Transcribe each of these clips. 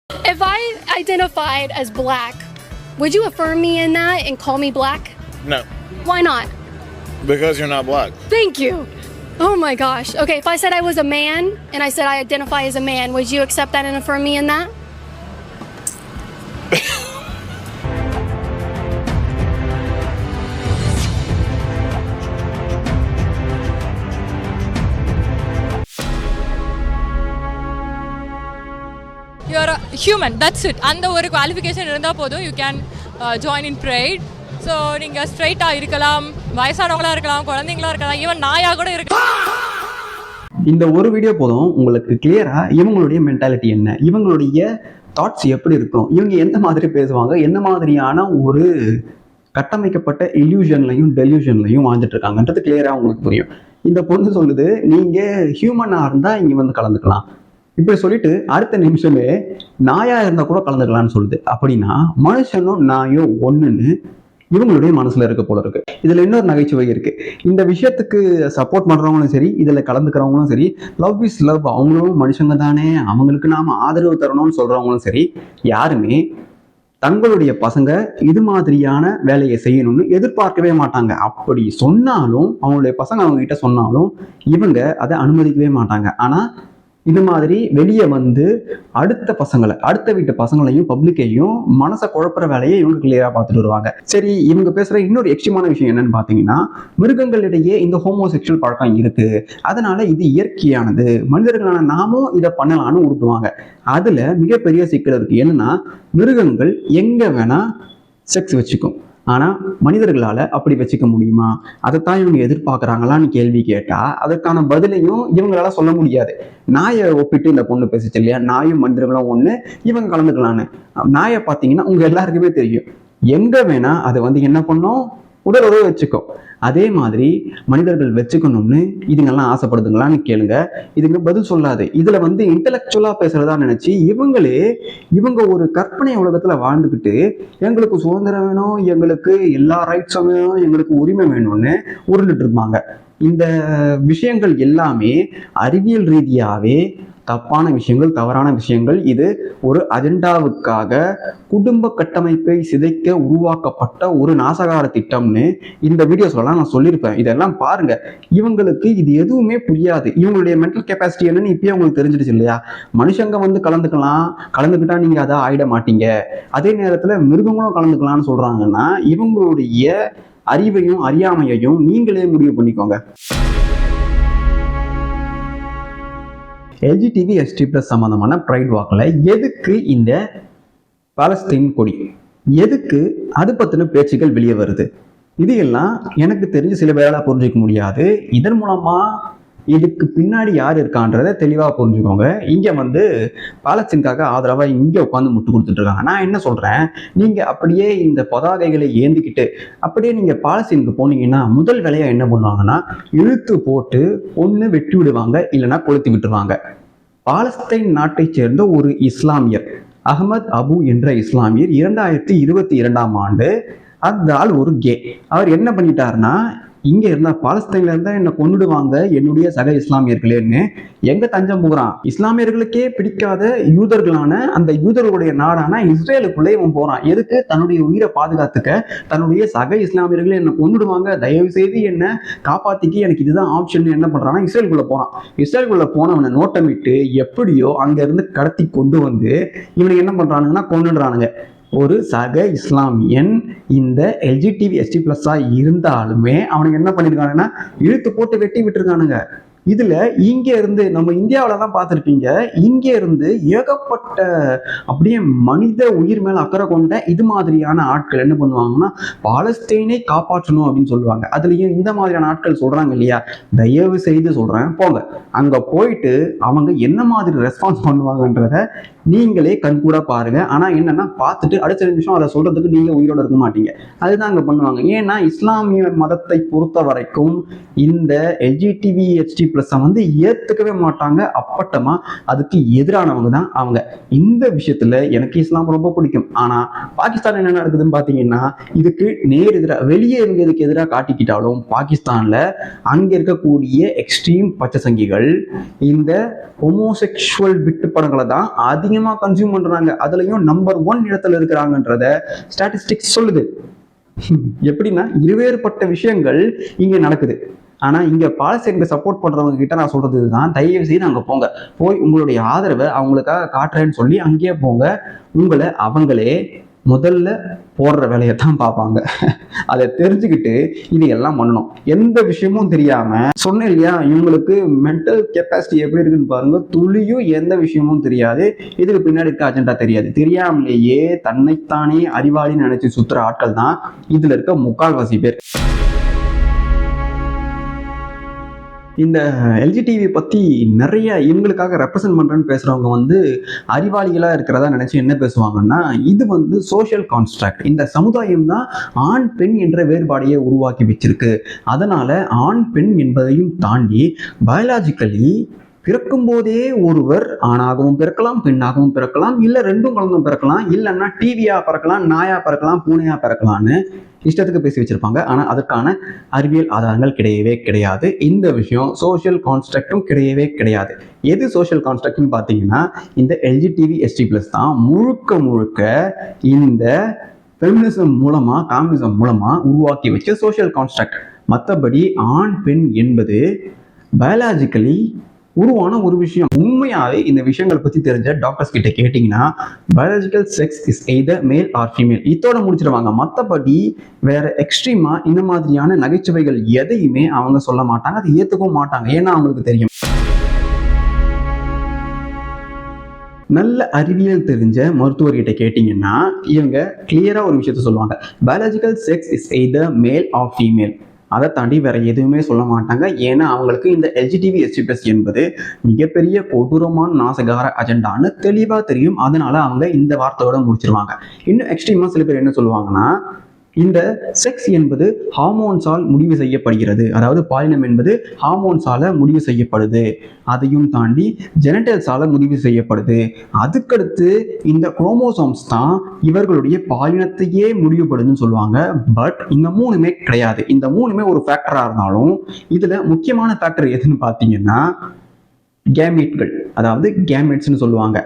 If I identified as black, would you affirm me in that and call me black? No. Why not? Because you're not black. Thank you. Oh my gosh. Okay, if I said I was a man and I said I identify as a man, would you accept that and affirm me in that? You're a human, that's it. அந்த ஒரு qualification இருந்தால் போதும், you can join in bright. So நீங்கள் ஸ்ட்ரைட்டாக இருக்கலாம், வயசானவங்களாக இருக்கலாம், குழந்தைங்களா இருக்கலாம், ஈவன் நாயாக கூட இருக்கலாம். இந்த ஒரு வீடியோ போதும் உங்களுக்கு கிளியரா இவங்களுடைய மென்டாலிட்டி என்ன, இவங்களுடைய தாட்ஸ் எப்படி இருக்கும், இவங்க எந்த மாதிரி பேசுவாங்க, என்ன மாதிரியான ஒரு கட்டமைக்கப்பட்ட இல்யூஷன்லையும் டெல்யூஷன்லையும் வாழ்ந்துட்டு இருக்காங்கன்றது கிளியரா உங்களுக்கு புரியும். இந்த பொண்ணு சொல்லுது, நீங்க ஹியூமனா இருந்தா இங்க வந்து கலந்துக்கலாம், இப்படி சொல்லிட்டு அடுத்த நிமிஷமே நாயா இருந்தா கூட கலந்துக்கலாம்னு சொல்லுது. அப்படின்னா மனுஷனும் நாயும் ஒண்ணுன்னு இவங்களுடைய மனசுல இருக்க போல இருக்கு. இதுல இன்னொரு நகைச்சுவை இருக்கு. இந்த விஷயத்துக்கு சப்போர்ட் பண்றவங்களும் சரி, இதுல கலந்துக்கிறவங்களும் சரி, லவ் இஸ் லவ், அவங்களும் மனுஷங்க தானே, அவங்களுக்கு நாம ஆதரவு தரணும்னு சொல்றவங்களும் சரி, யாருமே தங்களுடைய பசங்க இது மாதிரியான வேலையை செய்யணும்னு எதிர்பார்க்கவே மாட்டாங்க. அப்படி சொன்னாலும், அவங்களுடைய பசங்க அவங்க கிட்ட சொன்னாலும் இவங்க அதை அனுமதிக்கவே மாட்டாங்க. ஆனா இந்த மாதிரி வெளியே வந்து அடுத்த வீட்டு பசங்களையும் பப்ளிக்கையும் மனசை குழப்புற வேலையை இவங்க கிளியரா பார்த்துட்டு வருவாங்க. சரி, இவங்க பேசுற இன்னொரு எக்ஸ்ட்ரீமான விஷயம் என்னன்னு பாத்தீங்கன்னா, மிருகங்களிடையே இந்த ஹோமோசெக்சுவல் பழக்கம் இருக்கு, அதனால இது இயற்கையானது, மனிதர்களான நாமும் இதை பண்ணலாம்னு உருட்டுவாங்க. அதுல மிகப்பெரிய சிக்கல் இருக்கு. என்னன்னா, மிருகங்கள் எங்க வேணா செக்ஸ் வச்சுக்கும், ஆனா மனிதர்களால அப்படி வச்சுக்க முடியுமா? அதைத்தான் இவங்க எதிர்பார்க்கறாங்களான்னு கேள்வி கேட்டா அதற்கான பதிலையும் இவங்களால சொல்ல முடியாது. நாயை ஒப்பிட்டு இந்த பொண்ணு பேசிச்சு இல்லையா, நாயும் மனிதர்களும் ஒண்ணு, இவங்க கலந்துக்கலான்னு. நாயை பார்த்தீங்கன்னா உங்க எல்லாருக்குமே தெரியும், எங்க வேணா அதை வந்து என்ன பண்ணும், உடல் உறவு வச்சுக்கும். அதே மாதிரி மனிதர்கள் வச்சுக்கணும்னு இதுங்கெல்லாம் ஆசைப்படுதுங்களான்னு கேளுங்க, இதுங்க பதில் சொல்லாது. இதுல வந்து இன்டெலெக்சுவலா பேசுறதா நினைச்சு இவங்க ஒரு கற்பனை உலகத்துல வாழ்ந்துக்கிட்டு எங்களுக்கு சுதந்திரம் வேணும், எங்களுக்கு எல்லா ரைட்ஸும் வேணும், எங்களுக்கு உரிமை வேணும்னு உருண்டுட்டு இருப்பாங்க. இந்த விஷயங்கள் எல்லாமே அறிவியல் ரீதியாவே தப்பான விஷயங்கள், தவறான விஷயங்கள். இது ஒரு அஜெண்டாவுக்காக குடும்ப கட்டமைப்பை சிதைக்க உருவாக்கப்பட்ட ஒரு நாசகார திட்டம்னு இந்த வீடியோஸ்லாம் நான் சொல்லியிருப்பேன். இதெல்லாம் பாருங்க. இவங்களுக்கு இது எதுவுமே புரியாது. இவங்களுடைய மென்டல் கெப்பாசிட்டி என்னன்னு இப்பயே உங்களுக்கு தெரிஞ்சிடுச்சு இல்லையா? மனுஷங்க வந்து கலந்துக்கிட்டா நீங்க அதை ஆயிட மாட்டீங்க, அதே நேரத்துல மிருகங்களும் கலந்துக்கலாம்னு சொல்றாங்கன்னா இவங்களுடைய அறிவையும் அறியாமையையும் நீங்களே முடிவு பண்ணிக்கோங்க. எல்ஜிடிவி ST+ சம்பந்தமான ப்ரைட் வாக்கில் எதுக்கு இந்த பாலஸ்தீன் கொடி, எதுக்கு அது பத்தின பேச்சுக்கள் வெளியே வருது? இது எல்லாம் எனக்கு தெரிஞ்சு சில பேரால புரிஞ்சிக்க முடியாது. இதன் மூலமா இதுக்கு பின்னாடி யார் இருக்கான்றதை தெளிவாக புரிஞ்சுக்கோங்க. இங்கே வந்து பாலஸ்தீனுக்காக ஆதரவாக இங்கே உட்காந்து முட்டு கொடுத்துட்டு இருக்காங்க. நான் என்ன சொல்கிறேன், நீங்கள் அப்படியே இந்த பதாகைகளை ஏந்திக்கிட்டு அப்படியே நீங்கள் பாலஸ்தீனுக்கு போனீங்கன்னா முதல் வேலையாக என்ன பண்ணுவாங்கன்னா, இழுத்து போட்டு ஒன்று வெட்டி விடுவாங்க, இல்லைன்னா கொளுத்தி விட்டுருவாங்க. பாலஸ்தீன் நாட்டை சேர்ந்த ஒரு இஸ்லாமியர், அகமது அபு என்ற இஸ்லாமியர் 2022ஆம் ஆண்டு அந்த ஆள் ஒரு கே. அவர் என்ன பண்ணிட்டாருன்னா, இங்க இருந்தா பாலஸ்தீன்ல இருந்தா என்ன கொண்டுடுவாங்க என்னுடைய சக இஸ்லாமியர்களேன்னு எங்க தஞ்சம் போகிறான். இஸ்லாமியர்களுக்கே பிடிக்காத யூதர்களான அந்த யூதர்களுடைய நாடான இஸ்ரேலுக்குள்ளே இவன் போறான். எதுக்கு? தன்னுடைய உயிரை பாதுகாத்துக்க. தன்னுடைய சக இஸ்லாமியர்களே என்ன கொண்டுடுவாங்க, தயவு செய்து என்ன காப்பாத்திக்கு, எனக்கு இதுதான் ஆப்ஷன் என்ன பண்றான்னா இஸ்ரேலுக்குள்ள போறான். இஸ்ரேலுக்குள்ள போனவனை நோட்டமிட்டு எப்படியோ அங்க இருந்து கடத்தி கொண்டு வந்து இவனுக்கு என்ன பண்றானுங்கன்னா கொண்டுடுறானுங்க. ஒரு சக இஸ்லாமியன் இந்த எல்ஜிடிவி ST+ இருந்தாலுமே அவனுக்கு என்ன பண்ணிருக்கானுங்கன்னா இழுத்து போட்டு வெட்டி விட்டுருக்கானுங்க. இதுல இங்க இருந்து நம்ம இந்தியாவில தான் பார்த்துருப்பீங்க, இங்க இருந்து ஏகப்பட்ட அப்படியே மனித உயிர் மேல அக்கறை கொண்ட இது மாதிரியான ஆட்கள் என்ன பண்ணுவாங்கன்னா பாலஸ்தீனை காப்பாற்றணும் அப்படின்னு சொல்லுவாங்க. அதுலயும் இந்த மாதிரியான ஆட்கள் சொல்றாங்க இல்லையா, தயவு செய்து சொல்றேன் போங்க, அங்க போயிட்டு அவங்க என்ன மாதிரி ரெஸ்பான்ஸ் பண்ணுவாங்கன்றத நீங்களே கண்கூட பாருங்க. ஆனா என்னன்னா, பார்த்துட்டு அடுத்த நிமிஷம் அதை சொல்றதுக்கு நீங்க உயிரோட இருக்க மாட்டீங்க. அதுதான் அங்க பண்ணுவாங்க. ஏன்னா இஸ்லாமிய மதத்தை பொறுத்த வரைக்கும் இந்த எல்ஜிடிவி ST+ +, வந்து ஏத்துக்கவே மாட்டாங்க. அப்பட்டமா அதுக்கு எதிரானவங்க தான் அவங்க. இந்த விஷயத்துல எனக்கு இஸ்லாம் ரொம்ப பிடிக்கும். ஆனா பாகிஸ்தான் என்ன நடக்குதுன்னு பாத்தீங்கன்னா, இதுக்கு நேர் எதிராக வெளியே இவங்க இதுக்கு எதிராக காட்டிக்கிட்டாலும் பாகிஸ்தான்ல அங்க இருக்கக்கூடிய எக்ஸ்ட்ரீம் பச்சை சங்கிகள் இந்த ஹோமோசெக்சுவல் விட்டு படங்களை தான் அதிகமா கன்சியூம் பண்றாங்க. அதுலயும் நம்பர் 1 இடத்துல இருக்கிறாங்கன்றத ஸ்டாட்டிஸ்டிக்ஸ் சொல்லுது. எப்படின்னா இருவேறுபட்ட விஷயங்கள் இங்க நடக்குது. ஆனா இங்க பாலஸ்தீனுக்கு சப்போர்ட் பண்றவங்க கிட்ட நான் சொல்றது இதுதான், தயவு செய்து அங்க போங்க, போய் உங்களுடைய ஆதரவை அவங்களுக்காக காட்டுறேன்னு சொல்லி அங்கேயே போங்க. உங்களை அவங்களே முதல்ல போடுற வேலையை தான் பார்ப்பாங்க. அதை தெரிஞ்சுக்கிட்டு இது எல்லாம் பண்ணணும். எந்த விஷயமும் தெரியாம சொன்னேன் இல்லையா, இவங்களுக்கு மென்டல் கெப்பாசிட்டி எப்படி இருக்குன்னு பாருங்க. துளியும் எந்த விஷயமும் தெரியாது, இதுக்கு பின்னாடி இருக்க அஜெண்டா தெரியாது. தெரியாமலேயே தன்னைத்தானே அறிவாளின்னு நினைச்சு சுத்துற ஆட்கள் தான் இதுல இருக்க முக்கால்வாசி பேர். இந்த எல்ஜிடிவி பற்றி நிறைய இவங்களுக்காக ரெப்ரசன்ட் பண்ணுறேன்னு பேசுகிறவங்க வந்து அறிவாளிகளாக இருக்கிறதா நினச்சி என்ன பேசுவாங்கன்னா, இது வந்து சோஷியல் கான்ஸ்ட்ரக்ட். இந்த சமுதாயம் தான் ஆண் பெண் என்ற வேறுபாடையே உருவாக்கி வச்சிருக்கு. அதனால் ஆண் பெண் என்பதையும் தாண்டி பயாலஜிக்கலி பிறக்கும் போதே ஒருவர் ஆணாகவும் பிறக்கலாம், பெண்ணாகவும் பிறக்கலாம், இல்லை ரெண்டும் கலந்தும் பிறக்கலாம், இல்லைன்னா டிவியா பிறக்கலாம், நாயா பிறக்கலாம், பூனையா பிறக்கலான்னு இஷ்டத்துக்கு பேசி வச்சிருப்பாங்க. ஆனால் அதற்கான அறிவியல் ஆதாரங்கள் கிடையவே கிடையாது. இந்த விஷயம் சோஷியல் கான்ஸ்ட்ரக்டும் கிடையவே கிடையாது. எது சோஷியல் கான்ஸ்ட்ரக்ட்னு பார்த்தீங்கன்னா, இந்த LGBTQ+, தான் முழுக்க இந்த ஃபெமினிசம் மூலமா காம்யூனிசம் மூலமா உருவாக்கி வச்ச சோஷியல் கான்ஸ்ட்ரக்ட். மற்றபடி ஆண் பெண் என்பது பயாலஜிக்கலி உருவான ஒரு விஷயம். உண்மையாவே இந்த விஷயங்களை பத்தி தெரிஞ்ச டாக்டர்ஸ் கிட்ட கேட்டீங்கன்னா, biological sex is either male or female இதோட முடிச்சிருவாங்க. மற்றபடி வேற எக்ஸ்ட்ரீமா இந்த மாதிரியான நகைச்சுவைகள் எதையுமே அவங்க சொல்ல மாட்டாங்க, அதை ஏத்துக்கவும் மாட்டாங்க. ஏன்னா அவங்களுக்கு தெரியும். நல்ல அறிவியல் தெரிஞ்ச மருத்துவர்கிட்ட கேட்டீங்கன்னா இவங்க கிளியரா ஒரு விஷயத்த சொல்லுவாங்க, biological sex is either male or female. அதை தாண்டி வேற எதுவுமே சொல்ல மாட்டாங்க. ஏன்னா அவங்களுக்கு இந்த LGBTQ+ என்பது மிகப்பெரிய கொடூரமான நாசகார அஜெண்டான்னு தெளிவா தெரியும். அதனால அவங்க இந்த வார்த்தையோட முடிச்சிருவாங்க. இன்னும் எக்ஸ்ட்ரீமா சில பேர் என்ன சொல்லுவாங்கன்னா, இந்த செக்ஸ் என்பது ஹார்மோன்ஸால் முடிவு செய்யப்படுகிறது, அதாவது பாலினம் என்பது ஹார்மோன்ஸால முடிவு செய்யப்படுது, அதையும் தாண்டி ஜெனட்டல்ஸால முடிவு செய்யப்படுது, அதுக்கடுத்து இந்த குரோமோசோம்ஸ் தான் இவர்களுடைய பாலினத்தையே முடிவுபடுதுன்னு சொல்லுவாங்க. பட் இந்த மூணுமே கிடையாது. இந்த மூணுமே ஒரு ஃபேக்டரா இருந்தாலும் இதுல முக்கியமான ஃபேக்டர் எதுன்னு பார்த்தீங்கன்னா கேமெட்கள், அதாவது கேமெட்ஸ்னு சொல்லுவாங்க.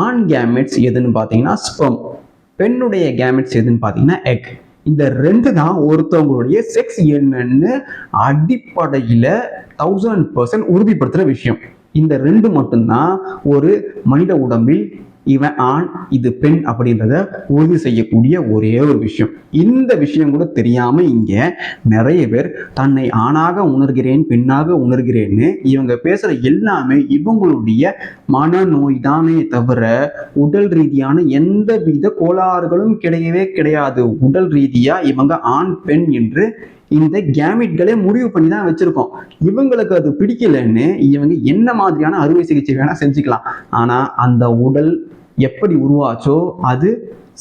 ஆண் கேமெட்ஸ் எதுன்னு பார்த்தீங்கன்னா ஸ்பெர்ம், பெண்ணுடைய கேமெட்ஸ் எதுன்னு பார்த்தீங்கன்னா எக். இந்த ரெண்டு தான் ஒருத்தவங்களுடைய செக்ஸ் என்னன்னு அடிப்படையில் 1000% உறுதிப்படுத்துகிற விஷயம். இந்த ரெண்டு மட்டும்தான் ஒரு மனித உடம்பில் இவன் ஆண் இது பெண் அப்படின்றத உறுதி செய்யக்கூடிய ஒரே ஒரு விஷயம். இந்த விஷயம் கூட தெரியாம இங்க நிறைய பேர் தன்னை ஆணாக உணர்கிறேன், பெண்ணாக உணர்கிறேன்னு இவங்க பேசுற எல்லாமே இவங்களுடைய மனநோய் தானே தவிர உடல் ரீதியான எந்த வித கோளாறுகளும் கிடையவே கிடையாது. உடல் ரீதியா இவங்க ஆண் பெண் என்று இந்த கேமெட்களே முடிவு பண்ணி தான் வச்சிருக்கோம். இவங்களுக்கு அது பிடிக்கலன்னு இவங்க என்ன மாதிரியான அறுவை சிகிச்சை வேணா செஞ்சுக்கலாம். ஆனா அந்த உடல் எப்படி உருவாச்சோ அது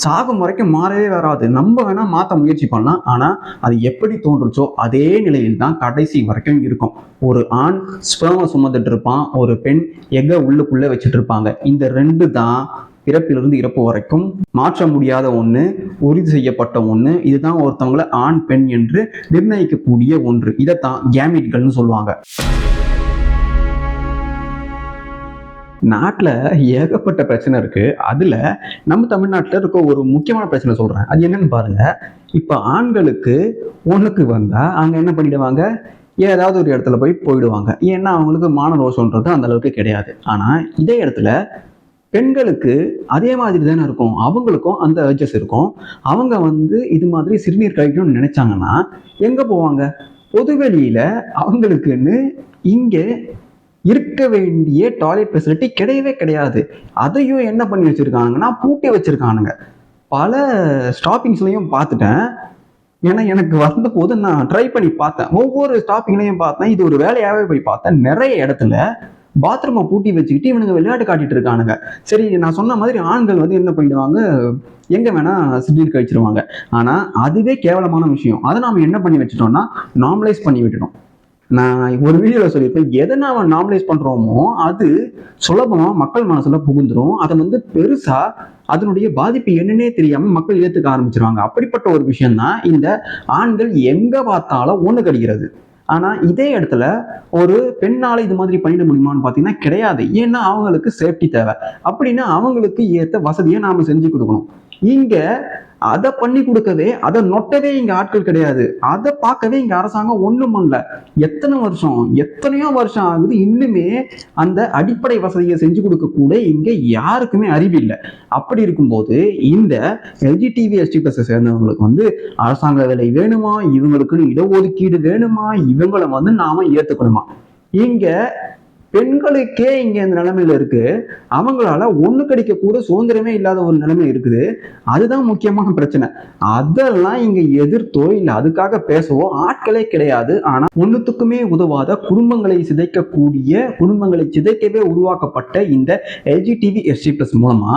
சாகும் வரைக்கும் மாறவே வராது. நம்ம வேணா மாற்ற முயற்சி பண்ணலாம், ஆனா அது எப்படி தோன்றுச்சோ அதே நிலையில் தான் கடைசி வரைக்கும் இருக்கும். ஒரு ஆண் ஸ்பெர்மை சுமந்துட்டு இருப்பான், ஒரு பெண் எக்க உள்ளுக்குள்ள வச்சுட்டு இருப்பாங்க. இந்த ரெண்டு தான் பிறப்பிலிருந்து இறப்பு வரைக்கும் மாற்ற முடியாத ஒன்று, உறுதி செய்யப்பட்ட ஒன்று. இதுதான் ஒருத்தவங்களை ஆண் பெண் என்று நிர்ணயிக்கக்கூடிய ஒன்று. இதைத்தான் கேமெட்கள்னு சொல்லுவாங்க. நாட்டில் ஏகப்பட்ட பிரச்சனை இருக்கு. அதுல நம்ம தமிழ்நாட்டில் இருக்க ஒரு முக்கியமான பிரச்சனை சொல்றேன். அது என்னன்னு பாருங்க. இப்ப ஆண்களுக்கு ஒண்ணுக்கு வந்தா அங்க என்ன பண்ணிடுவாங்க, ஏதாவது ஒரு இடத்துல போயிடுவாங்க. ஏன்னா அவங்களுக்கு மான ரோஷன்றது அந்த அளவுக்கு கிடையாது. ஆனா இதே இடத்துல பெண்களுக்கு அதே மாதிரி தானே இருக்கும், அவங்களுக்கும் அந்த அர்ஜஸ் இருக்கும். அவங்க இது மாதிரி சிறுநீர் கழிக்கணும்னு நினைச்சாங்கன்னா எங்க போவாங்க, பொதுவெளியில. அவங்களுக்குன்னு இங்க இருக்க வேண்டிய டாய்லெட் ஃபெசிலிட்டி கிடையவே கிடையாது. அதையும் என்ன பண்ணி வச்சிருக்காங்கன்னா பூட்டி வச்சிருக்கானுங்க. பல ஸ்டாப்பிங்ஸ்லையும் பார்த்துட்டேன். ஏன்னா எனக்கு வந்த போது நான் ட்ரை பண்ணி பார்த்தேன், ஒவ்வொரு ஸ்டாப்பிங்லையும் பார்த்தேன். இது ஒரு வேலையாகவே போய் பார்த்தேன். நிறைய இடத்துல பாத்ரூமை பூட்டி வச்சுக்கிட்டு இவனுங்க விளையாட்டு காட்டிட்டு இருக்கானுங்க. சரி, நான் சொன்ன மாதிரி ஆண்கள் என்ன பண்ணிடுவாங்க, எங்க வேணா சிறுநீர் கழிச்சிருவாங்க. ஆனா அதுவே கேவலமான விஷயம். அதை நாம என்ன பண்ணி வச்சுட்டோம்னா நார்மலைஸ் பண்ணி விட்டுட்டோம். நான் ஒரு வீடியோவில் சொல்லியிருப்பேன், எதை நாம் நார்மலைஸ் பண்ணுறோமோ அது சுலபமாக மக்கள் மனசுல புகுந்துரும். அதை வந்து பெருசாக அதனுடைய பாதிப்பு என்னன்னே தெரியாமல் மக்கள் ஏற்றுக்க ஆரம்பிச்சிருவாங்க. அப்படிப்பட்ட ஒரு விஷயம்தான் இந்த ஆண்கள் எங்கே பார்த்தாலும் ஒன்று கடிக்கிறது. ஆனால் இதே இடத்துல ஒரு பெண்ணால் இது மாதிரி பண்ணிட முடியுமான்னு பார்த்தீங்கன்னா கிடையாது. ஏன்னா அவங்களுக்கு சேஃப்டி தேவை. அப்படின்னா அவங்களுக்கு ஏற்ற வசதியை நாம் செஞ்சு கொடுக்கணும். இங்கே அதை பண்ணி கொடுக்கவே, அதை நொட்டவே இங்க ஆட்கள் கிடையாது. அதை பார்க்கவே இங்க அரசாங்கம் ஒண்ணும் பண்ணல. எத்தனையோ வருஷம் ஆகுது, இன்னுமே அந்த அடிப்படை வசதியை செஞ்சு கொடுக்க கூட இங்க யாருக்குமே அறிவு இல்லை. அப்படி இருக்கும்போது இந்த எல்ஜிடிவி எஸ்டி பிளஸ் சேர்ந்தவங்களுக்கு வந்து அரசாங்க வேலை வேணுமா, இவங்களுக்குன்னு இடஒதுக்கீடு வேணுமா, இவங்களை வந்து நாம ஏத்துக்கணுமா? இங்க பெண்களுக்கே இங்க இந்த நிலைமையில இருக்கு. அவங்களால ஒண்ணு கிடைக்க கூட சுதந்திரமே இல்லாத ஒரு நிலைமை இருக்குது. அதுதான் முக்கியமான பிரச்சனை. அதெல்லாம் இங்க எதிர்த்தோ இல்ல அதுக்காக பேசவோ ஆட்களே கிடையாது. ஆனா ஒண்ணுத்துக்குமே உதவாத குடும்பங்களை சிதைக்கவே உருவாக்கப்பட்ட இந்த எல்ஜிடிவி எஸ்டி பிளஸ் மூலமா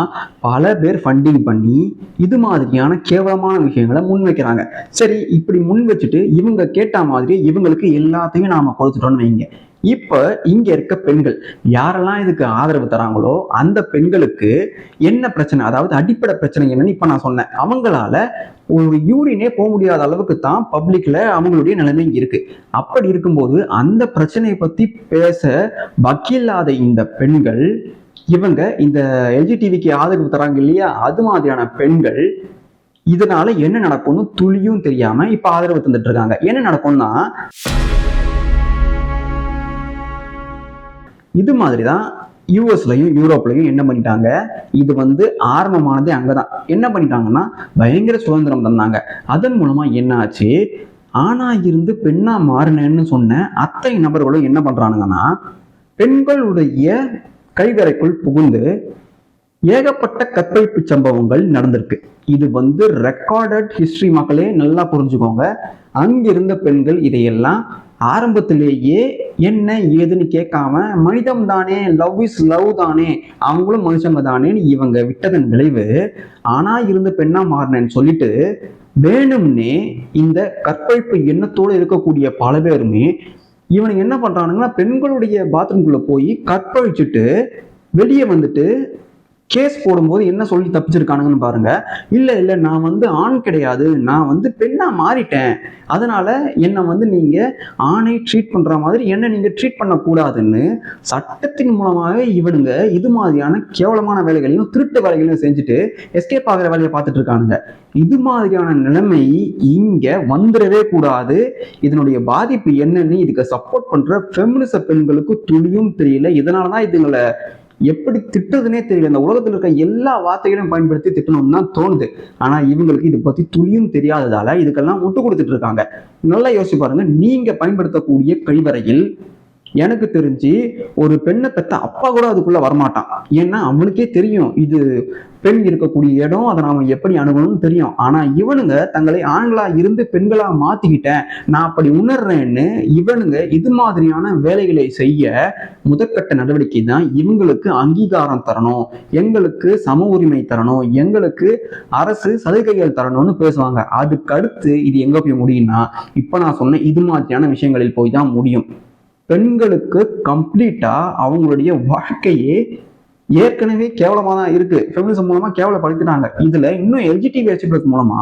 பல பேர் ஃபண்டிங் பண்ணி இது மாதிரியான கேவலமான விஷயங்களை முன்வைக்கிறாங்க. சரி, இப்படி முன் வச்சுட்டு இவங்க கேட்ட மாதிரி இவங்களுக்கு எல்லாத்தையும் நாம கொடுத்துட்டோம்னு வைங்க. இப்ப இங்க இருக்க பெண்கள் யாரெல்லாம் இதுக்கு ஆதரவு தராங்களோ அந்த பெண்களுக்கு என்ன பிரச்சனை, அதாவது அடிப்படை பிரச்சனை என்னன்னு இப்ப நான் சொன்னேன். அவங்களால ஒரு யூரினே போக முடியாத அளவுக்கு தான் பப்ளிக்ல அவங்களுடைய நிலைமை இருக்கு. அப்படி இருக்கும்போது அந்த பிரச்சனையை பத்தி பேச வக்கில்லாத இந்த பெண்கள், இவங்க இந்த எல்ஜிடிவிக்கு ஆதரவு தராங்க இல்லையா, அது மாதிரியான பெண்கள் இதனால என்ன நடக்கும்னு துளியும் தெரியாம இப்ப ஆதரவு தந்துட்டு இருக்காங்க. என்ன நடக்கும்னா, இது மாதிரிதான் யூஎஸ்லயும் யூரோப்லயும் என்ன பண்ணிட்டாங்க, இது வந்து ஆரம்பமானதே அங்கதான். என்ன பண்ணிட்டாங்கன்னா பயங்கர சுதந்திரம் தந்தாங்க. அதன் மூலமா என்ன ஆச்சு, ஆணா இருந்து பெண்ணா மாறினேன்னு சொன்ன அத்தனை நபர்களும் என்ன பண்றானுங்கன்னா பெண்களுடைய கைவரைக்குள் புகுந்து ஏகப்பட்ட கற்பழிப்பு சம்பவங்கள் நடந்திருக்கு. இது வந்து ரெக்கார்டட் ஹிஸ்டரி. மக்களே நல்லா புரிஞ்சுக்கோங்க. அங்கிருந்த பெண்கள் இதையெல்லாம் ஆரம்பத்திலேயே என்ன ஏதுன்னு கேட்காம மனிதம் தானே, லவ் இஸ் லவ் தானே, அவங்களும் மனுஷங்க தானேன்னு இவங்க விட்டதன் விளைவு ஆனா இருந்து பெண்ணா மாறினேன்னு சொல்லிட்டு வேணும்னே இந்த கற்பழிப்பு எண்ணத்தோடு இருக்கக்கூடிய பல பேருமே இவனுக்கு என்ன பண்றானுங்கன்னா பெண்களுடைய பாத்ரூம்குள்ள போய் கற்பழிச்சுட்டு வெளியே வந்துட்டு கேஸ் போடும்போது என்ன சொல்லி தப்பிச்சிருக்கானுங்கன்னு பாருங்க. இல்ல நான் வந்து ஆண் கிடையாது, நான் வந்து பெண்ணா மாறிட்டேன், அதனால என்னை வந்து நீங்க ஆணை ட்ரீட் பண்ற மாதிரி என்ன நீங்க ட்ரீட் பண்ணக்கூடாதுன்னு சட்டத்தின் மூலமாகவே இவனுங்க இது மாதிரியான கேவலமான வேலைகளையும் திருட்டு வேலைகளையும் செஞ்சுட்டு எஸ்கேப் ஆகிற வேலையை பார்த்துட்டு இருக்கானுங்க. இது மாதிரியான நிலைமை இங்க வந்துடவே கூடாது. இதனுடைய பாதிப்பு என்னன்னு இதுக்கு சப்போர்ட் பண்ற ஃபெமினிச பெண்களுக்கு துளியும் தெரியல. இதனாலதான் இதுங்களை எப்படி திட்டுறதுனே தெரியல. இந்த உலகத்தில் இருக்க எல்லா வார்த்தைகளையும் பயன்படுத்தி திட்டணும்னு தான் தோணுது. ஆனா இவங்களுக்கு இதை பத்தி துளியும் தெரியாததால இதுக்கெல்லாம் முட்டு கொடுத்துட்டு இருக்காங்க. நல்லா யோசிச்சு பாருங்க. நீங்க பயன்படுத்தக்கூடிய கழிவறையில் எனக்கு தெரிஞ்சு ஒரு பெண்ணை பெற்ற அப்பா கூட அதுக்குள்ள வரமாட்டான். ஏன்னா அவனுக்கே தெரியும் இது பெண் இருக்கக்கூடிய இடம், அதை நாம எப்படி அணுகணும்னு தெரியும். ஆனா இவனுங்க தங்களை ஆண்களா இருந்து பெண்களா மாத்திக்கிட்டேன், நான் அப்படி உணர்றேன்னு இவனுங்க இது மாதிரியான வேலைகளை செய்ய முதற்கட்ட நடவடிக்கை தான் இவங்களுக்கு அங்கீகாரம் தரணும், எங்களுக்கு சம உரிமை தரணும், எங்களுக்கு அரசு சலுகைகள் தரணும்னு பேசுவாங்க. அதுக்கு அடுத்து இது எங்க போய் முடியும்னா இப்ப நான் சொன்ன இது மாதிரியான விஷயங்களில் போய் தான் முடியும். பெண்களுக்கு கம்ப்ளீட்டா அவங்களுடைய வாழ்க்கையே ஏற்கனவே கேவலமா தான் இருக்கு. ஃபெமினிசம் மூலமா கேவலப்படுத்தினாங்க. இதுல இன்னும் எல்ஜிடிவி எஸ்டி பிளஸ் மூலமா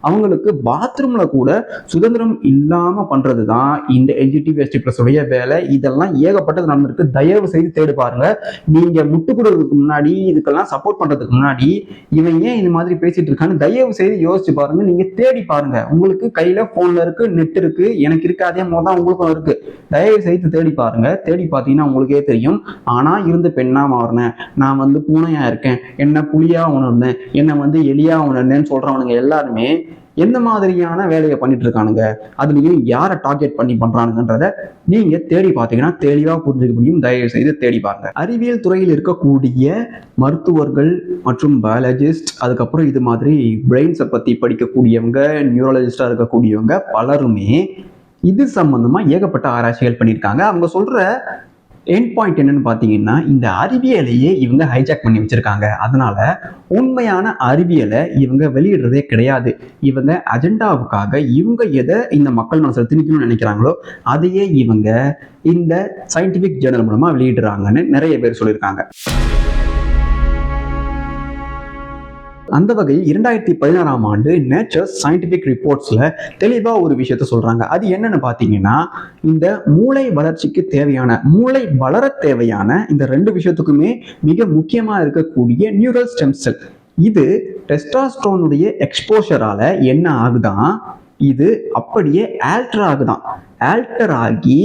அவங்களுக்கு பாத்ரூம்ல கூட சுதந்திரம் இல்லாம பண்றதுதான் இந்த எல்ஜிடிவி எஸ்டி பிளஸ் உடைய வேலை. இதெல்லாம் ஏகப்பட்டது நடந்திருக்கு. தயவு செய்து தேடி பாருங்க. நீங்க முட்டு கொடுறதுக்கு முன்னாடி, இதுக்கெல்லாம் சப்போர்ட் பண்றதுக்கு முன்னாடி இவன் ஏன் இந்த மாதிரி பேசிட்டு இருக்கான்னு தயவு செய்து யோசிச்சு பாருங்க. நீங்க தேடி பாருங்க. உங்களுக்கு கையில போன்ல இருக்கு, நெட் இருக்கு, எனக்கு இருக்கு, அதே மாதிரி உங்களுக்கும் இருக்கு. தயவு செய்து தேடி பாருங்க. தேடி பார்த்தீங்கன்னா உங்களுக்கே தெரியும். ஆனா இருந்து பெண்ணா மாறினேன், நான் வந்து பூனையா இருக்கேன், என்ன புலியா உணர்ந்தேன், என்ன வந்து எலியா உணர்ந்தேன்னு சொல்றவனுங்க எல்லாருமே எந்த மாதிரியான வேலையை பண்ணிட்டு இருக்கானுங்க, அதுலயும் யாரை டார்கெட் பண்ணி பண்றானுங்கன்றத நீங்க தேடி பார்த்தீங்கன்னா தெளிவா புரிஞ்சுக்க முடியும். தயவு செய்து தேடி பாருங்க. அறிவியல் துறையில் இருக்கக்கூடிய மருத்துவர்கள் மற்றும் பயாலஜிஸ்ட், அதுக்கப்புறம் இது மாதிரி பிரெயின்ஸை பத்தி படிக்கக்கூடியவங்க, நியூரலஜிஸ்டா இருக்கக்கூடியவங்க பலருமே இது சம்பந்தமா ஏகப்பட்ட ஆராய்ச்சிகள் பண்ணியிருக்காங்க. அவங்க சொல்ற எண்ட் பாயிண்ட் என்னன்னு பார்த்தீங்கன்னா, இந்த அறிவியலையே இவங்க ஹைஜாக் பண்ணி வச்சிருக்காங்க. அதனால உண்மையான அறிவியலை இவங்க வெளியிடுறதே கிடையாது. இவங்க அஜெண்டாவுக்காக இவங்க எதை இந்த மக்கள் மனசில் திணிக்கணும்னு நினைக்கிறாங்களோ அதையே இவங்க இந்த சயின்டிபிக் ஜேர்னல் மூலமா வெளியிடுறாங்கன்னு நிறைய பேர் சொல்லியிருக்காங்க. அந்த வகையில் 2016ஆம் ஆண்டு நேச்சர் சயின்டிபிக் ரிப்போர்ட்ஸ்ல தெளிவா ஒரு விஷயத்த சொல்றாங்க. அது என்னன்னு பாத்தீங்கன்னா, இந்த மூளை வளர்ச்சிக்கு தேவையான, மூளை வளர தேவையான இந்த 2 விஷயத்துக்குமே மிக முக்கியமா இருக்கக்கூடிய நியூரல் ஸ்டெம் செல், இது டெஸ்டாஸ்டரோனுடைய எக்ஸ்போஷரால என்ன ஆகுதான், இது அப்படியே ஆல்டர் ஆகுதான். ஆல்டர் ஆகி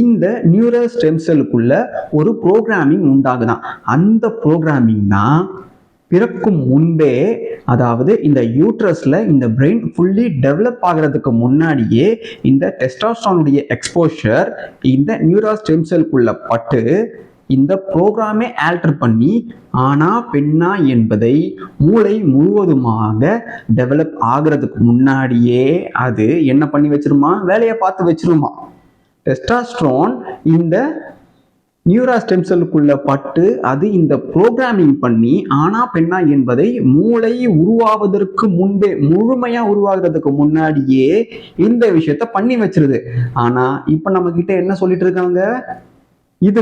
இந்த நியூரல் ஸ்டெம் செல்லுக்குள்ள ஒரு ப்ரோக்ராமிங் உண்டாகுதான். அந்த ப்ரோக்ராமிங் தான் பிறக்கும் முன்பே, அதாவது இந்த யூட்ரஸ்ல இந்த பிரெயின் ஃபுல்லி டெவலப் ஆகிறதுக்கு முன்னாடியே இந்த டெஸ்டாஸ்டரோனுடைய எக்ஸ்போஷர் இந்த நியூரல் ஸ்டெம் செல்குள்ள பட்டு இந்த ப்ரோக்ராமே ஆல்டர் பண்ணி ஆனா பெண்ணா என்பதை மூளை முழுவதுமாக டெவலப் ஆகிறதுக்கு முன்னாடியே அது என்ன பண்ணி வச்சிருமா, வேலையை பார்த்து வச்சிருமா. டெஸ்டாஸ்டரோன் இந்த நியூரா ஸ்டெம் செல்லுக்குள்ள பட்டு அது இந்த ப்ரோக்ராமிங் பண்ணி ஆனா பெண்ணா என்பதை மூளை உருவாவதற்கு முன்பே, முழுமையா உருவாகிறதுக்கு முன்னாடியே இந்த விஷயத்த பண்ணி வச்சிருது. ஆனா இப்ப நம்ம கிட்ட என்ன சொல்லிட்டு இருக்காங்க, இது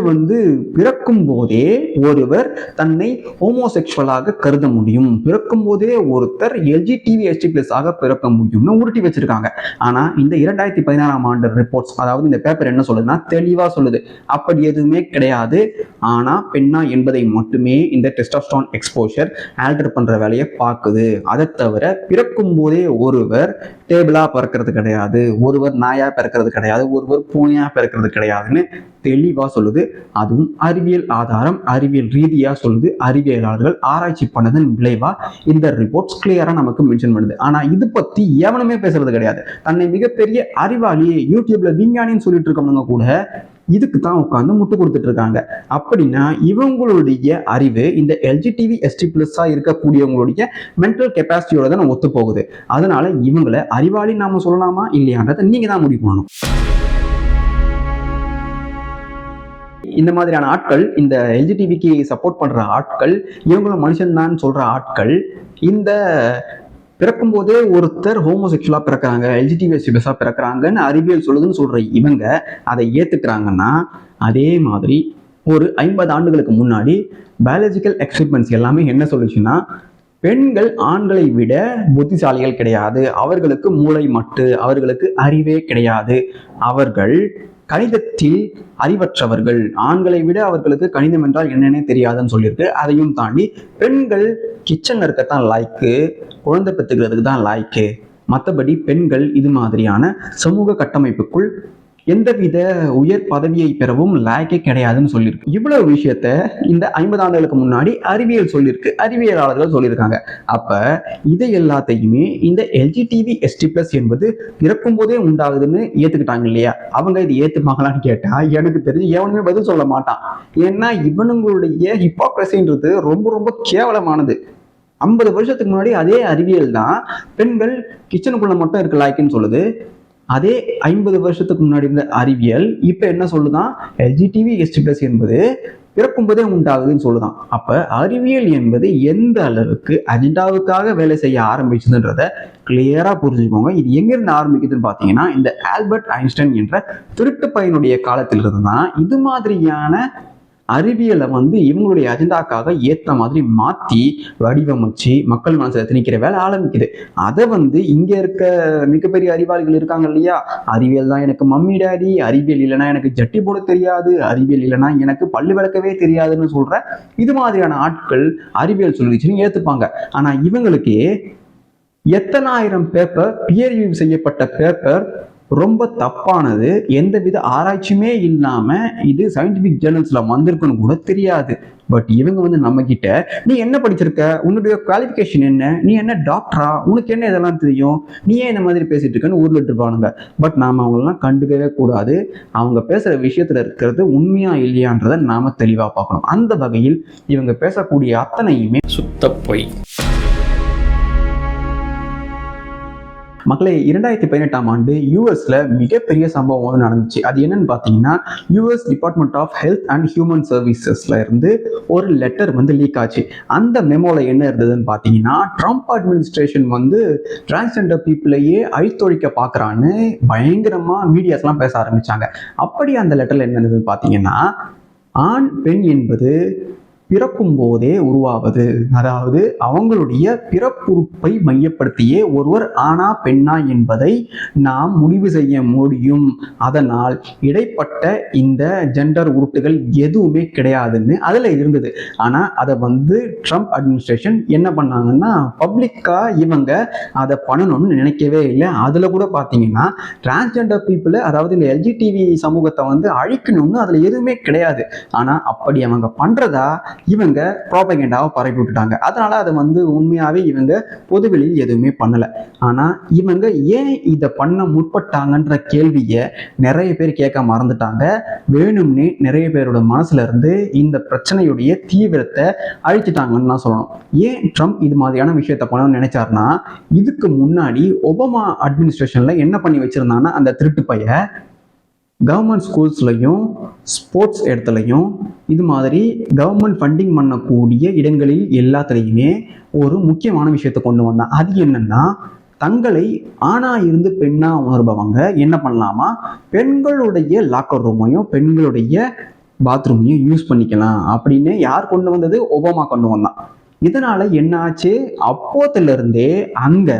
பிறக்கும் போதே ஒருவர் தன்னை ஹோமோசெக்சுவலாக கருத முடியும், பிறக்கும் போதே ஒருத்தர் LGBTQ+ ஆக பிறக்க முடியும்னு உருட்டி வச்சிருக்காங்க. ஆனா இந்த 2016ஆம் ஆண்டு ரிப்போர்ட்ஸ், அதாவது இந்த பேப்பர் என்ன சொல்லுதுன்னா, தெளிவா சொல்லுது அப்படி எதுவுமே கிடையாது. ஆனா பெண்ணா என்பதை மட்டுமே இந்த டெஸ்டாஸ்டரோன் எக்ஸ்போஷர் ஆல்டர் பண்ற வேலையை பார்க்குது. அதை தவிர பிறக்கும் போதே ஒருவர் டேபிளா பிறக்கிறது கிடையாது, ஒருவர் நாயா பிறக்கிறது கிடையாது, ஒருவர் பூனையா பிறக்கிறது கிடையாதுன்னு தெளிவா சொல்லுது. அதுவும் அறிவியல் ஆதாரம், அறிவியல் ரீதியா சொல்லுது. அறிவியலாளர்கள் ஆராய்ச்சி பண்ணதன் விளைவா இந்த ரிப்போர்ட்ஸ் கிளியரா நமக்கு மென்ஷன் பண்ணுது. ஆனா இது பத்தி எவனுமே பேசுறது கிடையாது. தன்னை மிகப்பெரிய அறிவாளி, யூடியூப்ல விஞ்ஞானின்னு சொல்லிட்டு இருக்கவங்க கூட இதுக்கு தான் உட்காந்து முட்டு கொடுத்துட்டு இருக்காங்க. அப்படின்னா இவங்களுடைய அறிவு இந்த LGBTQ+ இருக்கக்கூடியவங்களுடைய மென்டல் கெப்பாசிட்டியோட தான் ஒத்து போகுது. அதனால இவங்களை அறிவாளி நாம சொல்லலாமா இல்லையான்றதை நீங்க தான் முடிவு பண்ணணும். இந்த மாதிரியான ஆட்கள், இந்த LGBTக்கு சப்போர்ட் பண்ற ஆட்கள், இவங்களும் மனுஷன்தான் சொல்ற ஆட்கள், இந்த பிறக்கும் போதே ஒருத்தர் ஹோமோசெக்சுவலா பிறக்கிறாங்க, LGBTQ+ பிறக்கிறாங்கன்னு அறிவியல் சொல்லுதுன்னு சொல்ற இவங்க அதை ஏத்துக்கிறாங்கன்னா, அதே மாதிரி ஒரு 50 ஆண்டுகளுக்கு முன்னாடி பயாலஜிக்கல் எக்ஸ்பெரிமெண்ட்ஸ் எல்லாமே என்ன சொல்லுச்சுன்னா, பெண்கள் ஆண்களை விட புத்திசாலிகள் கிடையாது, அவர்களுக்கு மூளை மட்டு, அவர்களுக்கு அறிவே கிடையாது, அவர்கள் கணிதத்தில் அறிவற்றவர்கள், ஆண்களை விட அவர்களுக்கு கணிதம் என்றால் என்னன்னே தெரியாதுன்னு சொல்லியிருக்கு. அதையும் தாண்டி பெண்கள் கிச்சன்ல இருக்கத்தான் லாய்க்கு, குழந்தை பெற்றுக்கிறதுக்கு தான் லாய்க்கு, மற்றபடி பெண்கள் இது மாதிரியான சமூக கட்டமைப்புக்குள் எந்தவித உயர் பதவியை பெறவும் லாய்க்கே கிடையாதுன்னு சொல்லியிருக்கு. இவ்வளவு விஷயத்த இந்த 50 ஆண்டுகளுக்கு முன்னாடி அறிவியல் சொல்லியிருக்கு, அறிவியலாளர்கள் சொல்லியிருக்காங்க. அப்ப இதை எல்லாத்தையுமே இந்த LGBTQ+ என்பது பிறக்கும் போதே உண்டாகுதுன்னு ஏத்துக்கிட்டாங்க இல்லையா? அவங்க இது ஏத்துப்பாங்களான்னு கேட்டா எனக்கு தெரிஞ்சு எவனுமே பதில் சொல்ல மாட்டான். ஏன்னா இவனுங்களுடைய ஹிப்போக்ரசின்றது ரொம்ப ரொம்ப கேவலமானது. 50 வருஷத்துக்கு முன்னாடி அதே அறிவியல் தான் பெண்கள் கிச்சனுக்குள்ள மட்டும் இருக்க லாய்க்குன்னு சொல்லுது. அதே 50 வருஷத்துக்கு முன்னாடி இருந்த அறிவியல் இப்ப என்ன சொல்லுதான், LGBTQ+ என்பது பிறக்கும் போதே உண்டாகுதுன்னு சொல்லுதான். அப்ப அறிவியல் என்பது எந்த அளவுக்கு அஜெண்டாவுக்காக வேலை செய்ய ஆரம்பிச்சதுன்றத கிளியரா புரிஞ்சுக்கோங்க. இது எங்கிருந்து ஆரம்பிக்குதுன்னு பாத்தீங்கன்னா, இந்த ஆல்பர்ட் ஐன்ஸ்டைன் என்ற திருட்டு பையனுடைய காலத்திலிருந்து தான் இது மாதிரியான அறிவியலை இவங்களுடைய அஜெண்டாக்காக ஏற்ற மாதிரி மாற்றி வடிவமைச்சு மக்கள் மனசில் திணிக்கிற வேலை ஆரம்பிக்குது. அதை இங்க இருக்க மிகப்பெரிய அறிவாளிகள் இருக்காங்க இல்லையா, அறிவியல் தான் எனக்கு மம்மி டாடி, அறிவியல் இல்லைன்னா எனக்கு ஜட்டி போட தெரியாது, அறிவியல் இல்லைன்னா எனக்கு பல்லு விளக்கவே தெரியாதுன்னு சொல்ற இது மாதிரியான ஆட்கள் அறிவியல் சொல்லிச்சுன்னு ஏத்துப்பாங்க. ஆனா இவங்களுக்கு எத்தனாயிரம் பேப்பர், பியர் ரிவ்யூ செய்யப்பட்ட பேப்பர் ரொம்ப தப்பானது, எந்தவித ஆராய்ச்சியுமே இல்லாம இது சயின்டிபிக் ஜேர்னல்ஸ்ல வந்திருக்குன்னு கூட தெரியாது. பட் இவங்க நம்ம கிட்ட, நீ என்ன படிச்சிருக்க, உன்னுடைய குவாலிஃபிகேஷன் என்ன, நீ என்ன டாக்டரா, உனக்கு என்ன இதெல்லாம் தெரியும், நீ ஏன் இந்த மாதிரி பேசிட்டு இருக்கன்னு ஊர்லிட்டு இருப்பானுங்க. பட் நாம அவங்களெல்லாம் கண்டுக்கவே கூடாது. அவங்க பேசுற விஷயத்துல இருக்கிறது உண்மையா இல்லையான்றதை நாம தெளிவா பார்க்கணும். அந்த வகையில் இவங்க பேசக்கூடிய அத்தனையுமே சுத்த பொய். மக்களே 2018ஆம் ஆண்டு யூஎஸ்ல மிகப்பெரிய சம்பவம் ஒன்று நடந்துச்சு. அது என்னன்னு பார்த்தீங்கன்னா, US department of health and human சர்வீசஸ்ல இருந்து ஒரு லெட்டர் லீக் ஆச்சு. அந்த மெமோல என்ன இருந்ததுன்னு பார்த்தீங்கன்னா, ட்ரம்ப் அட்மினிஸ்ட்ரேஷன் டிரான்ஸ்ஜெண்டர் பீப்புளையே அழித்தொழிக்க பார்க்குறான்னு பயங்கரமா மீடியாஸ்லாம் பேச ஆரம்பிச்சாங்க. அப்படி அந்த லெட்டர்ல என்ன இருந்ததுன்னு பார்த்தீங்கன்னா, ஆண் பெண் என்பது பிறக்கும் போதே உருவாவது, அதாவது அவங்களுடைய பிறப்புறுப்பை மையப்படுத்தியே ஒருவர் ஆணா பெண்ணா என்பதை நாம் முடிவு செய்ய முடியும். அதனால் இடைப்பட்ட இந்த ஜெண்டர் உறுப்புகள் எதுவுமே கிடையாதுன்னு அதுல இருந்தது. ஆனா அதை ட்ரம்ப் அட்மினிஸ்ட்ரேஷன் என்ன பண்ணாங்கன்னா, பப்ளிக்கா இவங்க அதை பண்ணணும்னு நினைக்கவே இல்லை. அதுல கூட பாத்தீங்கன்னா டிரான்ஸ்ஜெண்டர் பீப்புளை, அதாவது இந்த எல்ஜிடிவி சமூகத்தை அழிக்கணும்னு அதுல எதுவுமே கிடையாது. ஆனா அப்படி அவங்க பண்றதா இவங்க ப்ராபகேண்டாவை பரப்பி விட்டுட்டாங்க. அதனால அதை உண்மையாவே இவங்க பொதுவெளியில் எதுவுமே பண்ணல. ஆனா இவங்க ஏன் இதை பண்ண முற்பட்டாங்கன்ற கேள்வியை நிறைய பேர் கேட்க மறந்துட்டாங்க. வேணும்னே நிறைய பேரோட மனசுல இருந்து இந்த பிரச்சனையுடைய தீவிரத்தை அழிச்சிட்டாங்கன்னு தான் சொல்லணும். ஏன் ட்ரம்ப் இது மாதிரியான விஷயத்த பண்ணணும்னு நினைச்சாருன்னா, இதுக்கு முன்னாடி ஒபாமா அட்மினிஸ்ட்ரேஷன்ல என்ன பண்ணி வச்சிருந்தாங்கன்னா, அந்த திருட்டு பைய கவர்மெண்ட் ஸ்கூல்ஸ்லையும் ஸ்போர்ட்ஸ் இடத்துலையும் இது மாதிரி கவர்மெண்ட் ஃபண்டிங் பண்ணக்கூடிய இடங்களில் எல்லாத்துலேயுமே ஒரு முக்கியமான விஷயத்தை கொண்டு வந்தான். அது என்னன்னா, தங்களை ஆணா இருந்து பெண்ணா உணர்பவங்க என்ன பண்ணலாமா, பெண்களுடைய லாக்கர் ரூமையும் பெண்களுடைய பாத்ரூமையும் யூஸ் பண்ணிக்கலாம் அப்படின்னு யார் கொண்டு வந்தது? ஒபாமா கொண்டு வந்தான். இதனால என்ன ஆச்சு? அப்போத்துல இருந்தே அங்க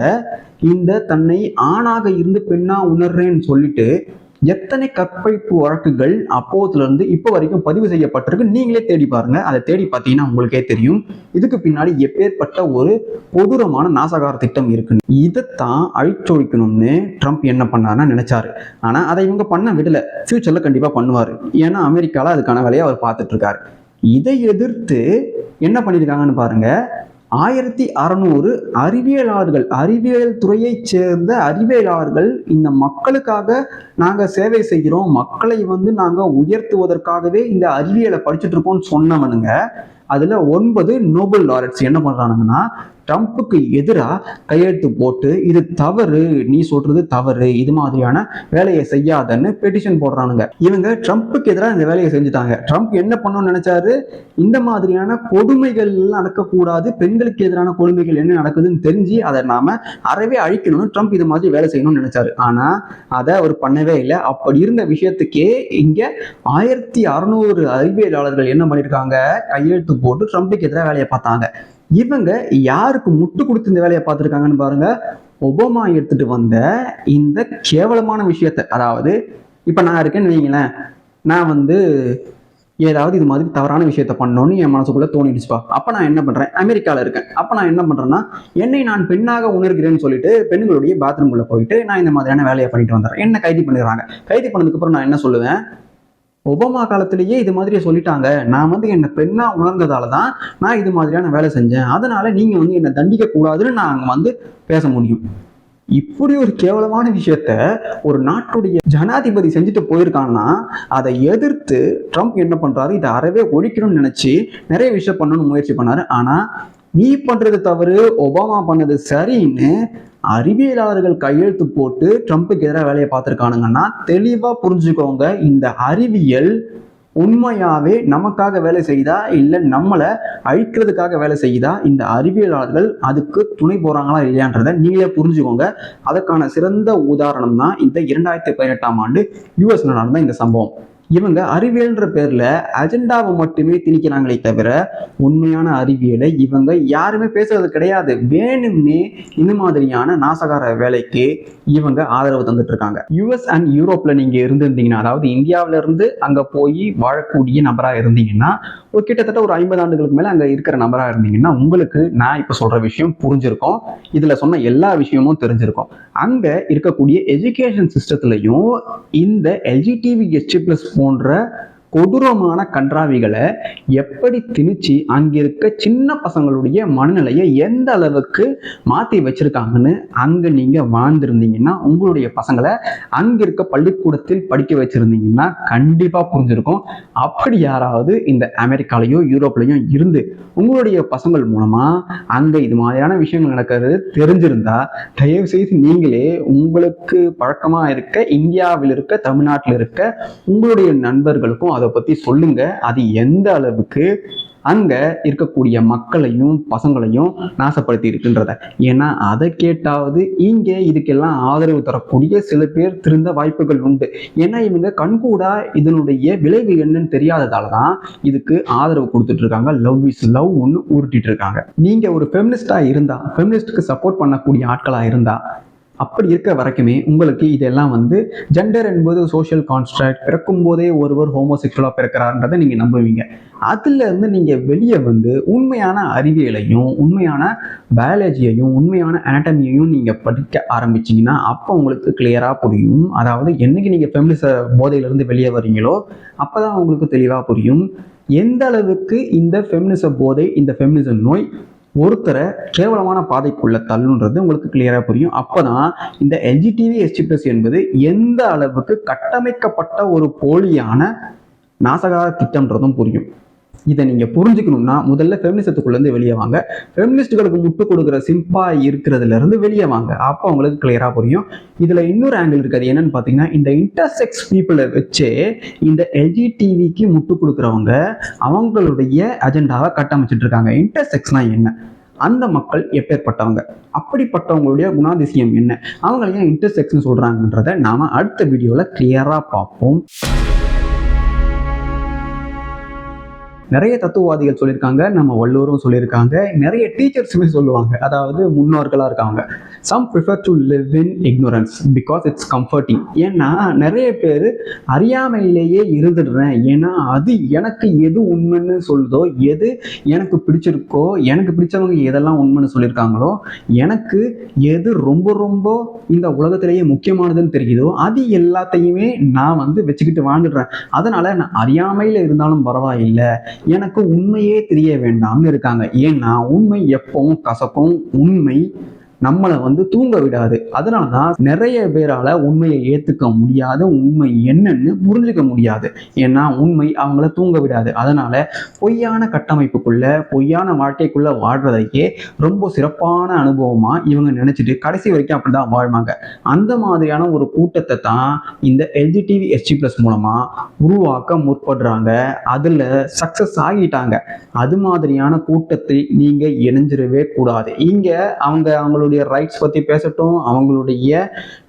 இந்த தன்னை ஆணாக இருந்து பெண்ணா உணர்றேன்னு சொல்லிட்டு எத்தனை கற்பழிப்பு வழக்குகள் அப்போதுல இருந்து இப்போ வரைக்கும் பதிவு செய்யப்பட்டிருக்கு. நீங்களே தேடி பாருங்க. அதை தேடி பார்த்தீங்கன்னா உங்களுக்கே தெரியும் இதுக்கு பின்னாடி எப்பேற்பட்ட ஒரு கொடூரமான நாசகார திட்டம் இருக்குன்னு. இதைத்தான் அழிச்சொழிக்கணும்னு ட்ரம்ப் என்ன பண்ணாருன்னா நினைச்சாரு. ஆனா அதை இவங்க பண்ண விடல. ஃபியூச்சர்ல கண்டிப்பா பண்ணுவாரு. ஏன்னா அமெரிக்கால அதுக்கான வேலையை அவர் பார்த்துட்டு இருக்காரு. இதை எதிர்த்து என்ன பண்ணியிருக்காங்கன்னு பாருங்க. 1600 அறிவியலாளர்கள், அறிவியல் துறையை சேர்ந்த அறிவியலாளர்கள் இந்த மக்களுக்காக நாங்க சேவை செய்கிறோம், மக்களை நாங்க உயர்த்துவதற்காகவே இந்த அறிவியலை படிச்சுட்டு இருக்கோம்னு சொன்னவனுங்க அதுல 9 நோபல் லாரட்ஸ் என்ன பண்றானுங்கன்னா, ட்ரம்ப்புக்கு எதிராக கையெழுத்து போட்டு இது தவறு, நீ சொல்றது தவறு, இது மாதிரியான வேலையை செய்யாதன்னு பெட்டிஷன் போடுறானுங்க. இவங்க ட்ரம்ப்புக்கு எதிராக இந்த வேலையை செஞ்சுட்டாங்க. ட்ரம்ப் என்ன பண்ணணும்னு நினைச்சாரு? இந்த மாதிரியான கொடுமைகள் நடக்கக்கூடாது, பெண்களுக்கு எதிரான கொடுமைகள் என்ன நடக்குதுன்னு தெரிஞ்சு அதை நாம அறவே அழிக்கணும்னு ட்ரம்ப் இது மாதிரி வேலை செய்யணும்னு நினைச்சாரு. ஆனா அதை அவர் பண்ணவே இல்லை. அப்படி இருந்த விஷயத்துக்கே இங்க 1600 அறிவியலாளர்கள் என்ன பண்ணிருக்காங்க? கையெழுத்து போட்டு ட்ரம்ப்புக்கு எதிராக வேலையை பார்த்தாங்க. இவங்க யாருக்கு முட்டு கொடுத்து இந்த வேலையை பார்த்துருக்காங்கன்னு பாருங்க. ஒபாமா எடுத்துட்டு வந்த இந்த கேவலமான விஷயத்த, அதாவது இப்ப நான் இருக்கேன்னு வைங்களேன், நான் ஏதாவது இது மாதிரி தவறான விஷயத்த பண்ணணும்னு என் மனசுக்குள்ள தோணிடுச்சுப்பா. அப்ப நான் என்ன பண்றேன்? அமெரிக்கால இருக்கேன். அப்ப நான் என்ன பண்றேன்னா, என்னை நான் பெண்ணாக உணர்கிறேன்னு சொல்லிட்டு பெண்களுடைய பாத்ரூம்குள்ள போயிட்டு நான் இந்த மாதிரியான வேலையை பண்ணிட்டு வந்துடுறேன். என்ன கைது பண்ணிடுறாங்க. கைது பண்ணதுக்கு அப்புறம் நான் என்ன சொல்லுவேன்? ஒபாமா காலத்திலேயே இது மாதிரி சொல்லிட்டாங்க, நான் என்னை பெண்ணா உணர்ந்ததால தான் நான் இது மாதிரியான வேலை செஞ்சேன், அதனால நீங்க என்னை தண்டிக்க கூடாதுன்னு நான் அங்க பேச முடியும். இப்படி ஒரு கேவலமான விஷயத்த ஒரு நாட்டுடைய ஜனாதிபதி செஞ்சுட்டு போயிருக்காங்கன்னா அதை எதிர்த்து ட்ரம்ப் என்ன பண்றாரு? இதை அறவே ஒழிக்கணும்னு நினைச்சு நிறைய விஷயம் பண்ணணும்னு முயற்சி பண்ணாரு. ஆனா நீ பண்றது தவறு, ஒபாமா பண்ணது சரின்னு அறிவியலாளர்கள் கையெழுத்து போட்டு ட்ரம்ப்புக்கு எதிராக வேலையை பார்த்துருக்கானுங்கன்னா தெளிவா புரிஞ்சுக்கோங்க, இந்த அறிவியல் உண்மையாவே நமக்காக வேலை செய்தா இல்லை நம்மளை அழிக்கிறதுக்காக வேலை செய்தா, இந்த அறிவியலாளர்கள் அதுக்கு துணை போறாங்களா இல்லையான்றதை நீங்களே புரிஞ்சுக்கோங்க. அதற்கான சிறந்த உதாரணம் தான் இந்த 2018ஆம் ஆண்டு யூஎஸ்ல நடந்த இந்த சம்பவம். இவங்க அறிவியல்ன்ற பேர்ல அஜெண்டாவை மட்டுமே திணிக்கிறாங்களே தவிர உண்மையான அறிவியலை இவங்க யாருமே பேசுறது கிடையாது. வேணும்னே இந்த மாதிரியான நாசகார வேலைக்கு இவங்க ஆதரவு தந்துட்டு இருக்காங்க. யூஎஸ் அண்ட் யூரோப்ல நீங்க இருந்திருந்தீங்கன்னா, அதாவது இந்தியாவில இருந்து அங்க போய் வாழக்கூடிய நபரா இருந்தீங்கன்னா, ஒரு கிட்டத்தட்ட ஒரு 50 ஆண்டுகளுக்கு மேல அங்க இருக்கிற நபரா இருந்தீங்கன்னா உங்களுக்கு நான் இப்ப சொல்ற விஷயம் புரிஞ்சிருக்கும். இதுல சொன்ன எல்லா விஷயமும் தெரிஞ்சிருக்கும். அங்க இருக்கக்கூடிய எஜுகேஷன் சிஸ்டத்திலையும் இந்த LGBTQ+ போன்ற கொடூரமான கன்றாவிகளை எப்படி திணிச்சு அங்கே இருக்க சின்ன பசங்களுடைய மனநிலையை எந்த அளவுக்கு மாற்றி வச்சிருக்காங்கன்னு அங்கே நீங்கள் வாழ்ந்திருந்தீங்கன்னா, உங்களுடைய பசங்களை அங்கே இருக்க பள்ளிக்கூடத்தில் படிக்க வச்சிருந்தீங்கன்னா கண்டிப்பாக புரிஞ்சிருக்கும். அப்படி யாராவது இந்த அமெரிக்காலையோ யூரோப்லையும் இருந்து உங்களுடைய பசங்கள் மூலமாக அங்கே இது மாதிரியான விஷயங்கள் நடக்கிறது தெரிஞ்சிருந்தா, தயவு செய்து நீங்களே உங்களுக்கு பழக்கமாக இருக்க இந்தியாவில் இருக்க தமிழ்நாட்டில் இருக்க உங்களுடைய நண்பர்களுக்கும் அதை பற்றி சொல்லுங்க. அது எந்த அளவுக்கு அங்க இருக்கக்கூடிய மக்களையும் பசங்களையும் நாசப்படுத்தி இருக்குன்றத. ஏன்னா அதை கேட்டாவது இங்க இதுக்கெல்லாம் ஆதரவு தரக்கூடிய சில பேர் திருந்த வாய்ப்புகள் உண்டு. ஏன்னா இவங்க கண்கூடா இதனுடைய விளைவு என்னன்னு தெரியாததாலதான் இதுக்கு ஆதரவு கொடுத்துட்டு இருக்காங்க. லவ் இஸ் லவ் ஒன்று உருட்டிட்டு இருக்காங்க. நீங்க ஒரு ஃபெமினிஸ்டா இருந்தா, ஃபெமினிஸ்டுக்கு சப்போர்ட் பண்ணக்கூடிய ஆட்களா இருந்தா, அப்படி இருக்க வரைக்குமே உங்களுக்கு இதெல்லாம் ஜெண்டர் என்பது சோஷியல் கான்ஸ்ட்ரக்ட், பிறக்கும் போதே ஒருவர் ஹோமோசெக்சுவலா பிறக்கிறார்ன்றதை நீங்க நம்புவீங்க. அதுல இருந்து நீங்க வெளியே உண்மையான அறிவியலையும் உண்மையான பயாலஜியையும் உண்மையான அனாட்டமியையும் நீங்க படிக்க ஆரம்பிச்சீங்கன்னா அப்போ உங்களுக்கு கிளியரா புரியும். அதாவது என்னைக்கு நீங்க ஃபெமினிச போதையிலிருந்து வெளியே வரீங்களோ அப்பதான் உங்களுக்கு தெளிவா புரியும் எந்த அளவுக்கு இந்த ஃபெமினிச போதை, இந்த ஃபெமினிச நோய் ஒருத்தரை கேவலமான பாதைக்குள்ள தள்ளுன்றது உங்களுக்கு கிளியரா புரியும். அப்பதான் இந்த LGBTQ+ என்பது எந்த அளவுக்கு கட்டமைக்கப்பட்ட ஒரு போலியான நாசகார திட்டம்ன்றதும் புரியும். இதை நீங்க புரிஞ்சுக்கணும்னா முதல்ல ஃபெமினிசத்துக்குள்ள இருந்து வெளியே வாங்க. ஃபெமினிஸ்டுகளுக்கு முட்டு கொடுக்குற சிம்பா இருக்கிறதுல இருந்து வெளியே வாங்க. அப்போ உங்களுக்கு கிளியரா புரியும். இதுல இன்னொரு ஆங்கிள் இருக்காது. என்னன்னு பாத்தீங்கன்னா, இந்த இன்டர்செக்ஸ் பீப்புளை வச்சு இந்த LGBTQ முட்டு கொடுக்குறவங்க அவங்களுடைய அஜெண்டாவை கட்டமைச்சிட்டு இருக்காங்க. இன்டர்செக்ஸ்னா என்ன, அந்த மக்கள் எப்பேற்பட்டவங்க, அப்படிப்பட்டவங்களுடைய குணாதிசயம் என்ன, அவங்களை ஏன் இன்டர்செக்ஸ்னு சொல்றாங்கன்றதை நாம அடுத்த வீடியோல கிளியரா பார்ப்போம். நிறைய தத்துவவாதிகள் சொல்லியிருக்காங்க, நம்ம வள்ளுவரும் சொல்லியிருக்காங்க, நிறைய டீச்சர்ஸுமே சொல்லுவாங்க. அதாவது முன்னோர்களாக இருக்காங்க. Some prefer to live in ignorance because it's comforting. ஏன்னா நிறைய பேர் அறியாமையிலேயே இருந்துடுறேன், ஏன்னா அது எனக்கு எது உண்மைன்னு சொல்லுதோ, எது எனக்கு பிடிச்சிருக்கோ, எனக்கு பிடிச்சவங்க எதெல்லாம் உண்மைன்னு சொல்லியிருக்காங்களோ, எனக்கு எது ரொம்ப ரொம்ப இந்த உலகத்திலேயே முக்கியமானதுன்னு தெரியுதோ அது எல்லாத்தையுமே நான் வச்சுக்கிட்டு வாழ்ந்துடுறேன். அதனால நான் அறியாமையில் இருந்தாலும் பரவாயில்லை, எனக்கு உண்மையே தெரிய வேண்டாம்னு இருக்காங்க. ஏன்னா உண்மை எப்பவும் கசக்கும், உண்மை நம்மளை தூங்க விடாது. அதனாலதான் நிறைய பேரால உண்மையை ஏத்துக்க முடியாது, உண்மை என்னன்னு புரிஞ்சுக்க முடியாது. ஏன்னா உண்மை அவங்கள தூங்க விடாது. அதனால பொய்யான கட்டமைப்புக்குள்ள, பொய்யான வாழ்க்கைக்குள்ள வாழ்றதையே ரொம்ப சிறப்பான அனுபவமா இவங்க நினைச்சிட்டு கடைசி வரைக்கும் அப்படிதான் வாழ்வாங்க. அந்த மாதிரியான ஒரு கூட்டத்தை தான் இந்த LGBTQ+ மூலமா உருவாக்க முற்படுறாங்க. அதுல சக்சஸ் ஆகிட்டாங்க. அது மாதிரியான கூட்டத்தை நீங்க இணைஞ்சிடவே கூடாது. இங்க அவங்களுடைய ரைட்ஸ் பத்தி பேசட்டும், அவங்களுடைய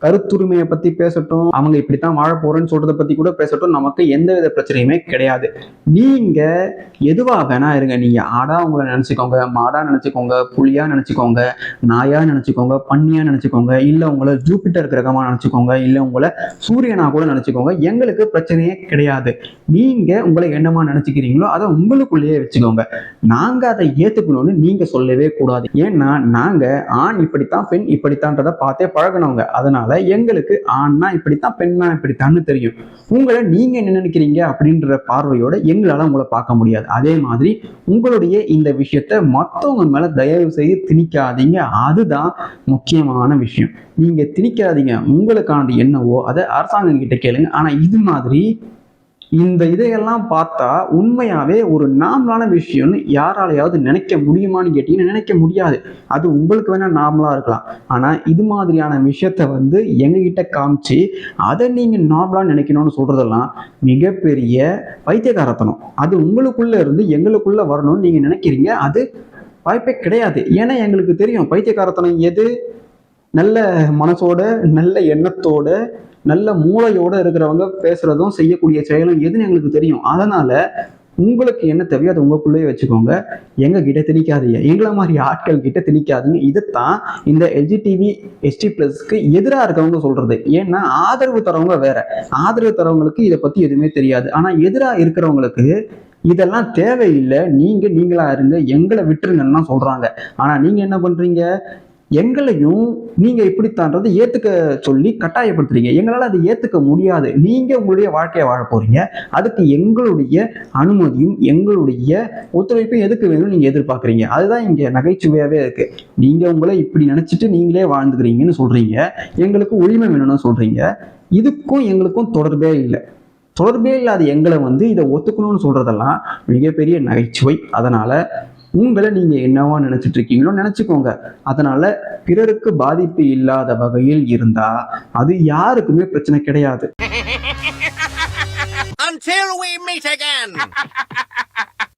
கருத்துரிமையை பத்தி பேசட்டும், அவங்க இப்படித்தான் வாழ போறேன்னு சொல்றதை பத்தி கூட பேசட்டும், நமக்கு எந்த வித பிரச்சனையுமே கிடையாது. நீங்க எதுவா வேணா இருங்க. நீங்க ஆடா உங்களை நினைச்சுக்கோங்க, மாடா நினைச்சுக்கோங்க, புலியா நினைச்சுக்கோங்க, நாயா நினைச்சுக்கோங்க, பன்னியா நினைச்சுக்கோங்க, இல்ல உங்களை ஜூபிட்டர் கிரகமா நினைச்சுக்கோங்க, இல்ல உங்களை சூரியனா கூட நினைச்சுக்கோங்க. எங்களுக்கு பிரச்சனையே கிடையாது. நீங்க உங்களை என்னமா நினைச்சுக்கிறீங்களோ அதை உங்களுக்குள்ளேயே வச்சுக்கோங்க. நாங்க அதை ஏத்துக்கணும்னு நீங்க சொல்லவே கூடாது. ஏன்னா நாங்க ஆண் இப்படித்தான், பெண் இப்படித்தான்றதை பார்த்தே பழகினவங்க. அதனால எங்களுக்கு ஆண்னா இப்படித்தான், பெண்ணா இப்படித்தான்னு தெரியும். உங்களை நீங்க என்ன நினைக்கிறீங்க அப்படின்ற பார்வையோட எங்களால உங்களை பார்க்க முடியாது. அதே மாதிரி உங்களுடைய இந்த விஷயத்த மற்றவங்க மேல தயவு செய்து திணிக்காதீங்க. அதுதான் முக்கியமான விஷயம். நீங்க திணிக்காதீங்க. உங்களுக்கானது என்னவோ அதை அரசாங்கம் கிட்ட கேளுங்க. ஆனா இது மாதிரி இந்த இதையெல்லாம் பார்த்தா உண்மையாவே ஒரு நார்மலான விஷயம்னு யாராலையாவது நினைக்க முடியுமான்னு கேட்டீங்கன்னா நினைக்க முடியாது. அது உங்களுக்கு வேணா நார்மலா இருக்கலாம். ஆனா இது மாதிரியான விஷயத்த எங்ககிட்ட காமிச்சு அதை நீங்க நார்மலா நினைக்கணும்னு சொல்றதெல்லாம் மிகப்பெரிய பைத்தியக்காரத்தனம். அது உங்களுக்குள்ள இருந்து எங்களுக்குள்ள வரணும்னு நீங்க நினைக்கிறீங்க. அது வாய்ப்பே கிடையாது. ஏன்னா எங்களுக்கு தெரியும் பைத்தியக்காரத்தனம் எது, நல்ல மனசோட, நல்ல எண்ணத்தோட, நல்ல மூளையோட இருக்கிறவங்க பேசுறதும் செய்யக்கூடிய செயலும் எதுன்னு எங்களுக்கு தெரியும். அதனால உங்களுக்கு என்ன தேவையோ அதை உங்களுக்குள்ளேயே வச்சுக்கோங்க. எங்க கிட்ட திணிக்காதீங்க, எங்களை மாதிரி ஆட்கள் கிட்ட திணிக்காதீங்க. இதைத்தான் இந்த LGBTQ+க்கு எதிராக இருக்கவங்க சொல்றது. ஏன்னா ஆதரவு தரவங்க வேற, ஆதரவு தரவங்களுக்கு இதை பத்தி எதுவுமே தெரியாது. ஆனா எதிராக இருக்கிறவங்களுக்கு இதெல்லாம் தேவையில்லை, நீங்களா இருங்க, எங்களை விட்டுருங்கன்னு சொல்றாங்க. ஆனா நீங்க என்ன பண்றீங்க, எங்களையும் நீங்க இப்படித்தான்றதை ஏத்துக்க சொல்லி கட்டாயப்படுத்துறீங்க. எங்களால அதை ஏத்துக்க முடியாது. நீங்க உங்களுடைய வாழ்க்கையை வாழ போறீங்க. அதுக்கு எங்களுடைய அனுமதியும் எங்களுடைய ஒத்துழைப்பும் எதுக்கு வேணும்னு நீங்க எதிர்பார்க்குறீங்க. அதுதான் இங்க நகைச்சுவையாவே இருக்கு. நீங்க உங்களை இப்படி நினைச்சிட்டு நீங்களே வாழ்ந்துக்கிறீங்கன்னு சொல்றீங்க, எங்களுக்கு உரிமை வேணும்னு சொல்றீங்க. இதுக்கும் எங்களுக்கும் தொடர்பே இல்லை. தொடர்பே இல்லாத எங்களை இதை ஒத்துக்கணும்னு சொல்றதெல்லாம் மிகப்பெரிய நகைச்சுவை. அதனால உங்களை நீங்க என்னவா நினைச்சிட்டு இருக்கீங்களோ நினைச்சுக்கோங்க. அதனால பிறருக்கு பாதிப்பு இல்லாத வகையில் இருந்தா அது யாருக்குமே பிரச்சனை கிடையாது. Until we meet again.